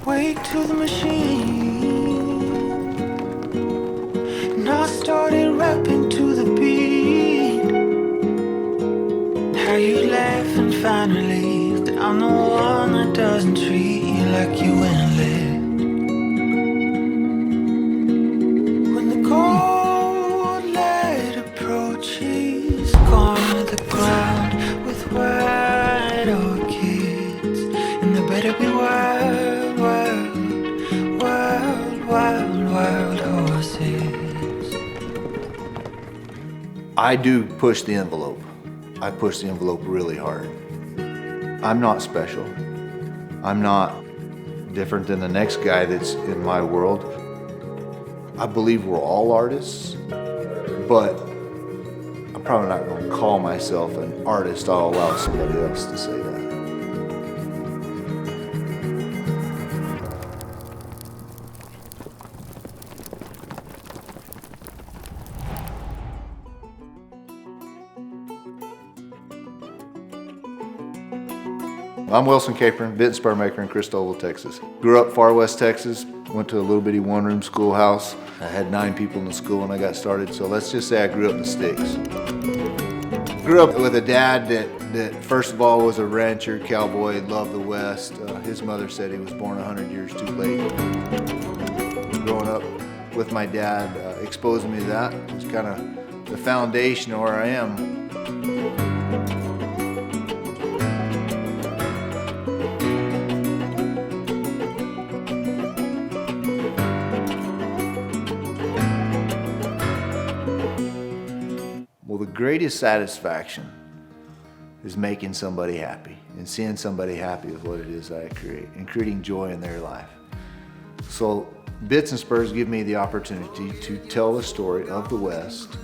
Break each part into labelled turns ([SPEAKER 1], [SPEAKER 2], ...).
[SPEAKER 1] Wake to the machine, and I started rapping to the beat. How you laugh and finally that I'm the one that doesn't treat you like you went left. When the cold light approaches, corner the ground with white orchids, and there better be wild, wild, wild, wild, wild horses.
[SPEAKER 2] I do push the envelope. I push the envelope really hard. I'm not special. I'm not different than the next guy that's in my world. I believe we're all artists, but I'm probably not going to call myself an artist. I'll allow somebody else to say that. I'm Wilson Capron, bit and spur maker in Christoval, Texas. Grew up far west Texas, went to a little bitty one-room schoolhouse. I had 9 people in the school when I got started, so let's just say I grew up in the sticks. Grew up with a dad that first of all was a rancher, cowboy, loved the West. His mother said he was born 100 years too late. Growing up with my dad exposing me to that was kind of the foundation of where I am. Well, the greatest satisfaction is making somebody happy and seeing somebody happy with what it is that I create and creating joy in their life. So Bits and Spurs give me the opportunity to tell the story of the West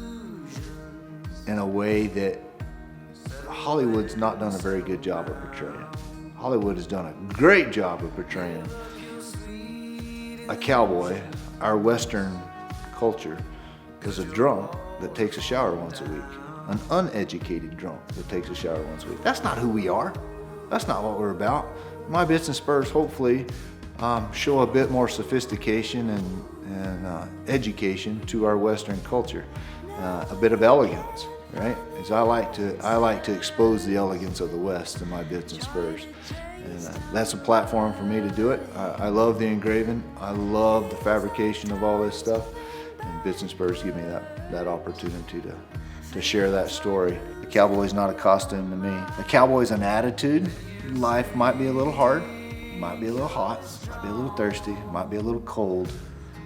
[SPEAKER 2] in a way that Hollywood's not done a very good job of portraying. Hollywood has done a great job of portraying a cowboy, our Western culture, as a drunk that takes a shower once a week, an uneducated drunk that takes a shower once a week. That's not who we are. That's not what we're about. My Bits and Spurs hopefully show a bit more sophistication and education to our Western culture, a bit of elegance, right? As I like to expose the elegance of the West in my Bits and Spurs, and that's a platform for me to do it. I love the engraving. I love the fabrication of all this stuff. And Bits and Spurs give me that opportunity to share that story. The cowboy's not a costume to me. The cowboy's an attitude. Life might be a little hard, might be a little hot, might be a little thirsty, might be a little cold.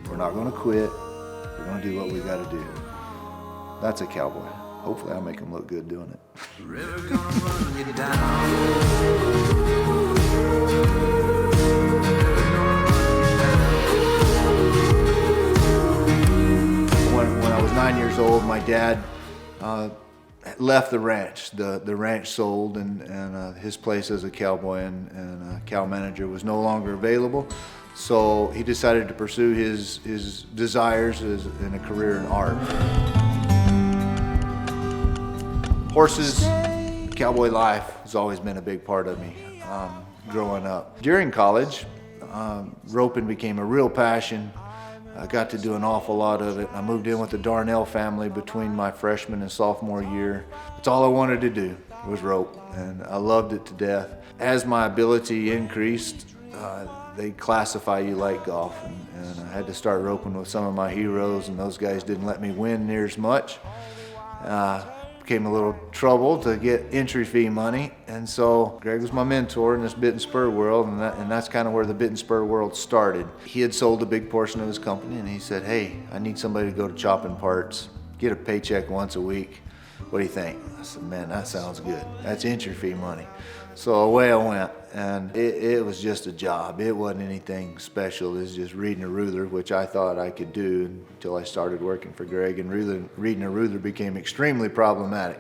[SPEAKER 2] We're not gonna quit. We're gonna do what we gotta do. That's a cowboy. Hopefully I'll make him look good doing it.
[SPEAKER 1] River gonna run you down.
[SPEAKER 2] When I was 9 years old, my dad left the ranch. The ranch sold, and his place as a cowboy and cow manager was no longer available. So he decided to pursue his desires in a career in art. Horses, cowboy life has always been a big part of me growing up. During college, roping became a real passion. I got to do an awful lot of it. I moved in with the Darnell family between my freshman and sophomore year. It's all I wanted to do was rope, and I loved it to death. As my ability increased, they classify you like golf, and I had to start roping with some of my heroes, and those guys didn't let me win near as much. Became a little trouble to get entry fee money, and so Greg was my mentor in this bit and spur world, and that's kind of where the bit and spur world started. He had sold a big portion of his company, and he said, "Hey, I need somebody to go to chopping parts, get a paycheck once a week. What do you think?" I said, "Man, that sounds good. That's entry fee money." So away I went, and it was just a job. It wasn't anything special. It was just reading a ruler, which I thought I could do until I started working for Greg, and reading a ruler became extremely problematic.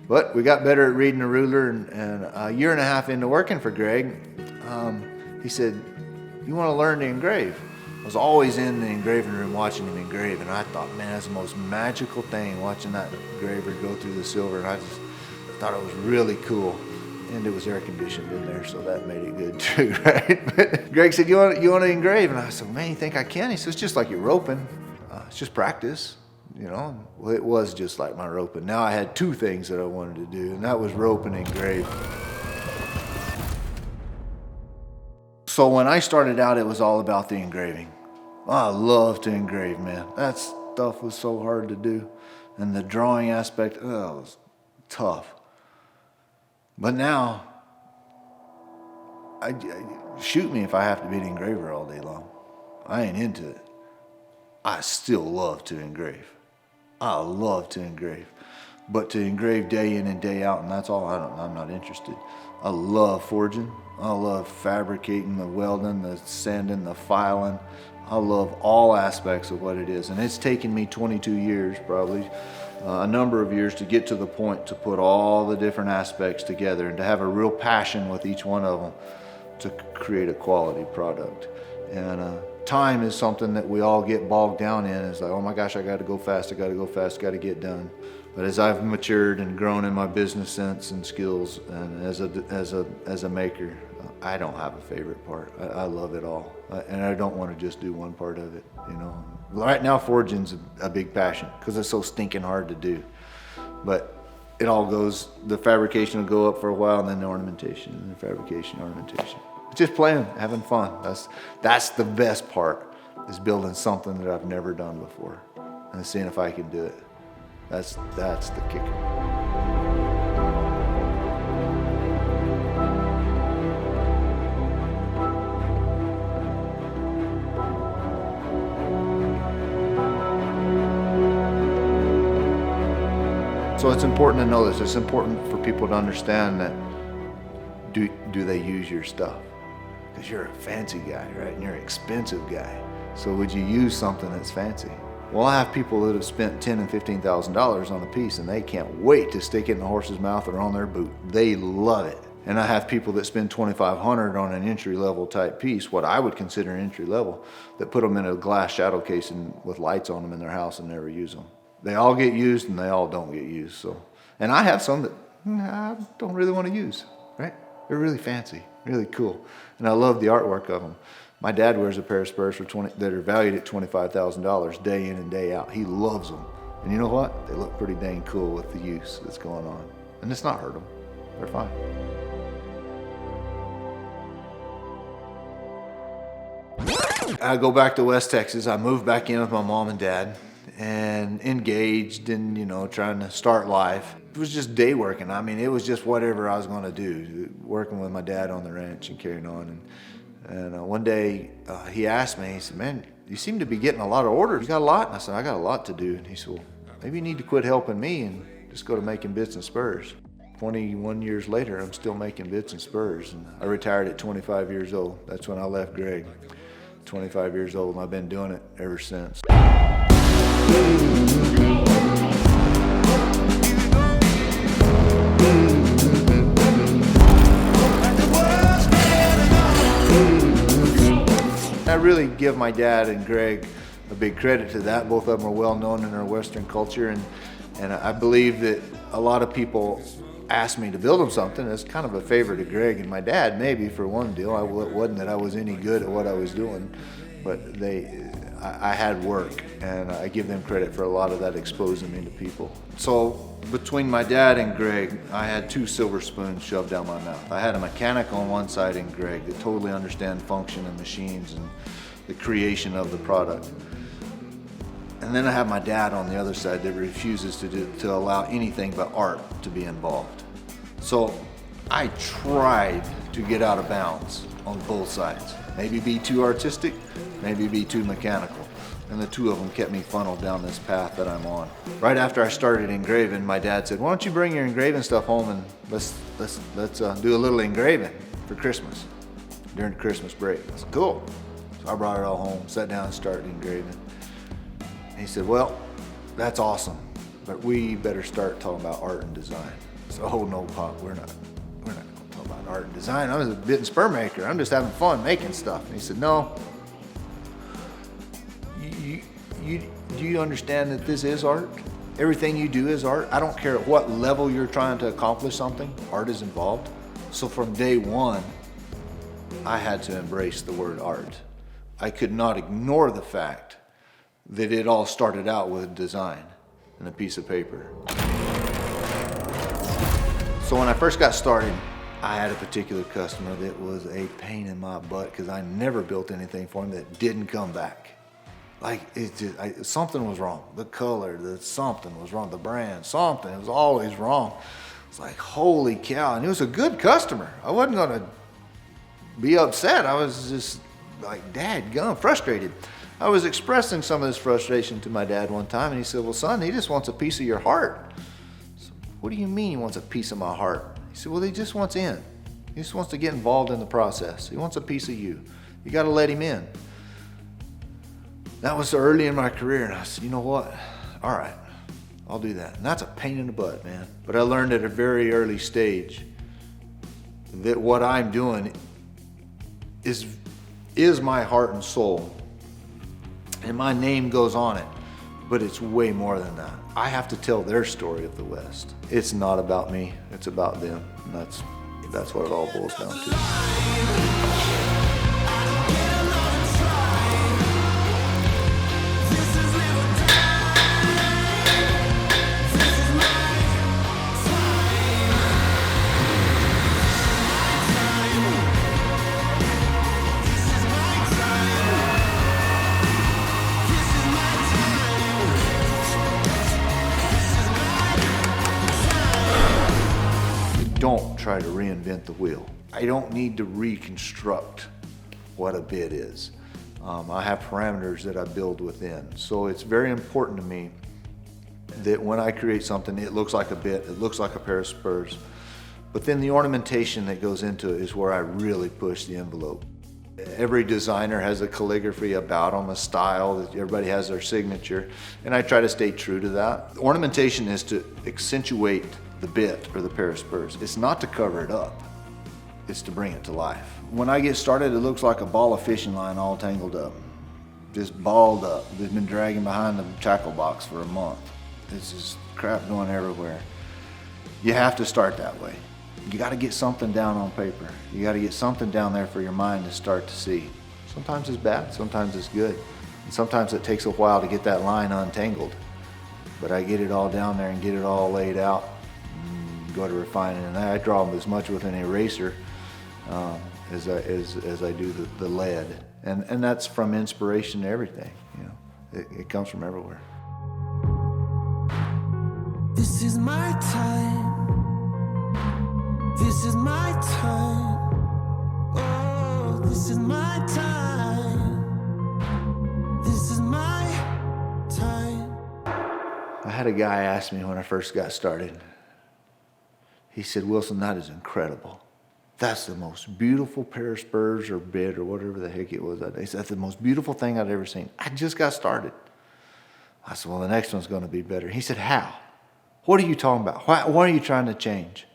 [SPEAKER 2] But we got better at reading a ruler, and a year and a half into working for Greg, he said, "You want to learn to engrave?" I was always in the engraving room watching him engrave, and I thought, man, that's the most magical thing, watching that engraver go through the silver, and I just thought it was really cool. And it was air conditioned in there, so that made it good too, right? But Greg said, you want to engrave? And I said, man, you think I can? He said, it's just like you're roping. It's just practice, you know? Well, it was just like my roping. Now I had two things that I wanted to do, and that was rope and engrave. So when I started out, it was all about the engraving. I love to engrave, man. That stuff was so hard to do. And the drawing aspect, it was tough. But now, shoot me if I have to be an engraver all day long. I ain't into it. I still love to engrave. I love to engrave. But to engrave day in and day out, and that's all, I'm not interested. I love forging. I love fabricating, the welding, the sanding, the filing. I love all aspects of what it is. And it's taken me 22 years, probably, a number of years to get to the point to put all the different aspects together and to have a real passion with each one of them to create a quality product. And time is something that we all get bogged down in. It's like, oh my gosh, I got to go fast, I got to go fast, got to get done. But as I've matured and grown in my business sense and skills, and as a maker, I don't have a favorite part. I love it all, and I don't want to just do one part of it. You know, right now forging's a big passion because it's so stinking hard to do. But it all goes. The fabrication will go up for a while, and then the ornamentation, and the fabrication, ornamentation. Just playing, having fun. That's the best part, is building something that I've never done before, and seeing if I can do it. That's the kicker. So it's important to know this. It's important for people to understand that do they use your stuff? Because you're a fancy guy, right? And you're an expensive guy. So would you use something that's fancy? Well, I have people that have spent $10,000 and $15,000 on a piece, and they can't wait to stick it in the horse's mouth or on their boot. They love it. And I have people that spend $2,500 on an entry-level type piece, what I would consider entry-level, that put them in a glass shadow case and with lights on them in their house and never use them. They all get used, and they all don't get used. So, and I have some that I don't really want to use, right? They're really fancy, really cool, and I love the artwork of them. My dad wears a pair of spurs that are valued at $25,000 day in and day out. He loves them. And you know what? They look pretty dang cool with the use that's going on. And it's not hurt them. They're fine. I go back to West Texas. I moved back in with my mom and dad and engaged and, you know, trying to start life. It was just day working. I mean, it was just whatever I was going to do, working with my dad on the ranch and carrying on. And one day he asked me, he said, man, you seem to be getting a lot of orders. You got a lot? And I said, I got a lot to do. And he said, well, maybe you need to quit helping me and just go to making bits and spurs. 21 years later, I'm still making bits and spurs. And I retired at 25 years old. That's when I left Greg. 25 years old, and I've been doing it ever since. I really give my dad and Greg a big credit to that. Both of them are well known in our Western culture, and I believe that a lot of people asked me to build them something. It's kind of a favor to Greg and my dad, maybe for one deal. It wasn't that I was any good at what I was doing, but I had work, and I give them credit for a lot of that, exposing me to people. So between my dad and Greg, I had two silver spoons shoved down my mouth. I had a mechanic on one side and Greg that totally understand function and machines and the creation of the product. And then I have my dad on the other side that refuses to allow anything but art to be involved. So I tried to get out of bounds on both sides. Maybe be too artistic, maybe be too mechanical. And the two of them kept me funneled down this path that I'm on. Right after I started engraving, my dad said, why don't you bring your engraving stuff home and let's do a little engraving for Christmas, during the Christmas break. I said, cool. So I brought it all home, sat down and started engraving. And he said, well, that's awesome, but we better start talking about art and design. So, oh no, Pop, we're not going to talk about art and design. I'm a bit and spur maker. I'm just having fun making stuff. And he said, no. Do you understand that this is art? Everything you do is art. I don't care at what level you're trying to accomplish something, art is involved. So from day one, I had to embrace the word art. I could not ignore the fact that it all started out with design and a piece of paper. So when I first got started, I had a particular customer that was a pain in my butt because I never built anything for him that didn't come back. Like, something was wrong. The color, something was wrong. The brand, something, it was always wrong. It's like, holy cow. And he was a good customer. I wasn't gonna be upset. I was just like, dadgum, frustrated. I was expressing some of this frustration to my dad one time, and he said, well, son, he just wants a piece of your heart. So, what do you mean he wants a piece of my heart? He said, well, he just wants in. He just wants to get involved in the process. He wants a piece of you. You got to let him in. That was so early in my career, and I said, you know what? All right, I'll do that. And that's a pain in the butt, man. But I learned at a very early stage that what I'm doing is my heart and soul. And my name goes on it, but it's way more than that. I have to tell their story of the West. It's not about me, it's about them. And that's what it all boils down to. Don't try to reinvent the wheel. I don't need to reconstruct what a bit is. I have parameters that I build within. So it's very important to me that when I create something, it looks like a bit, it looks like a pair of spurs. But then the ornamentation that goes into it is where I really push the envelope. Every designer has a calligraphy about them, a style, that everybody has their signature, and I try to stay true to that. Ornamentation is to accentuate the bit or the pair of spurs. It's not to cover it up, it's to bring it to life. When I get started, it looks like a ball of fishing line all tangled up, just balled up. It's been dragging behind the tackle box for a month. It's just crap going everywhere. You have to start that way. You got to get something down on paper. You got to get something down there for your mind to start to see. Sometimes it's bad, sometimes it's good. And sometimes it takes a while to get that line untangled. But I get it all down there and get it all laid out. Go to refining, and I draw them as much with an eraser as I do the lead, and that's from inspiration to everything. You know, it comes from everywhere.
[SPEAKER 1] This is my time. This is my time. Oh, this is my time. This is my time.
[SPEAKER 2] I had a guy ask me when I first got started. He said, Wilson, that is incredible. That's the most beautiful pair of spurs or bit or whatever the heck it was that day. He said, that's the most beautiful thing I'd ever seen. I just got started. I said, well, the next one's going to be better. He said, how? What are you talking about? What are you trying to change?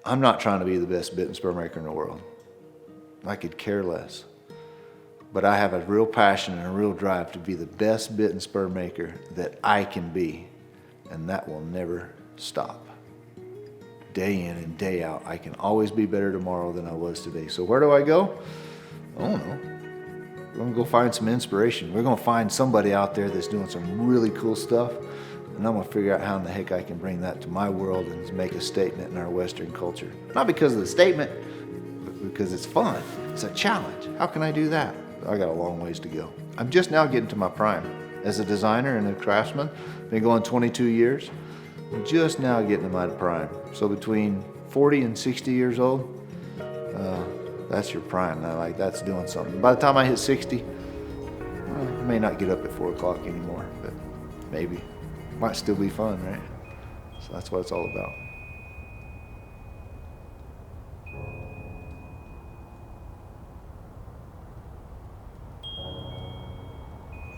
[SPEAKER 2] I'm not trying to be the best bit and spur maker in the world. I could care less. But I have a real passion and a real drive to be the best bit and spur maker that I can be. And that will never stop. Day in and day out, I can always be better tomorrow than I was today. So where do I go? I don't know. We're gonna go find some inspiration. We're gonna find somebody out there that's doing some really cool stuff, and I'm gonna figure out how in the heck I can bring that to my world and make a statement in our Western culture. Not because of the statement, but because it's fun. It's a challenge. How can I do that? I got a long ways to go. I'm just now getting to my prime. As a designer and a craftsman, been going 22 years. Just now getting to my prime. So between 40 and 60 years old, that's your prime. That's doing something. By the time I hit 60, I may not get up at 4 o'clock anymore, but maybe. Might still be fun, right? So that's what it's all about.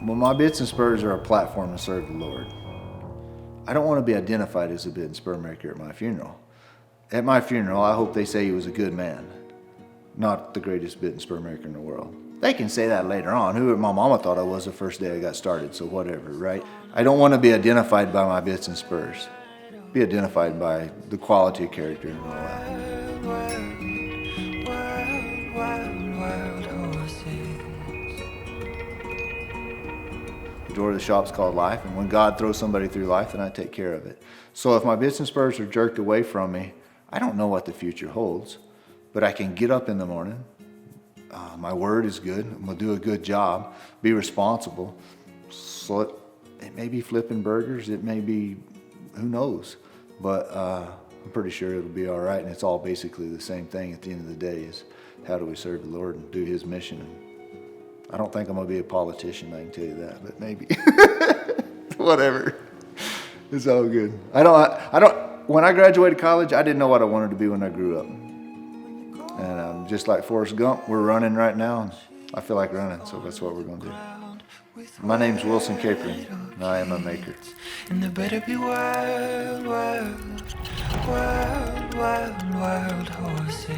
[SPEAKER 2] Well, my bits and spurs are a platform to serve the Lord. I don't want to be identified as a bit and spur maker at my funeral. At my funeral, I hope they say he was a good man, not the greatest bit and spur maker in the world. They can say that later on. Who my mama thought I was the first day I got started, so whatever, right? I don't want to be identified by my bits and spurs. Be identified by the quality of character and all that. door of the shop's called life, and when God throws somebody through life, then I take care of it. So if my business spurs are jerked away from me, I don't know what the future holds, but I can get up in the morning. My word is good. I'm going to do a good job, be responsible. So it may be flipping burgers. It may be, who knows? But I'm pretty sure it'll be all right. And it's all basically the same thing at the end of the day is how do we serve the Lord and do his mission? And I don't think I'm going to be a politician, I can tell you that, but maybe. Whatever. It's all good. When I graduated college, I didn't know what I wanted to be when I grew up. And just like Forrest Gump, we're running right now, and I feel like running, so that's what we're going to do. My name's Wilson Capron, and I am a maker.
[SPEAKER 1] And there better be wild, wild, wild, wild, wild horses.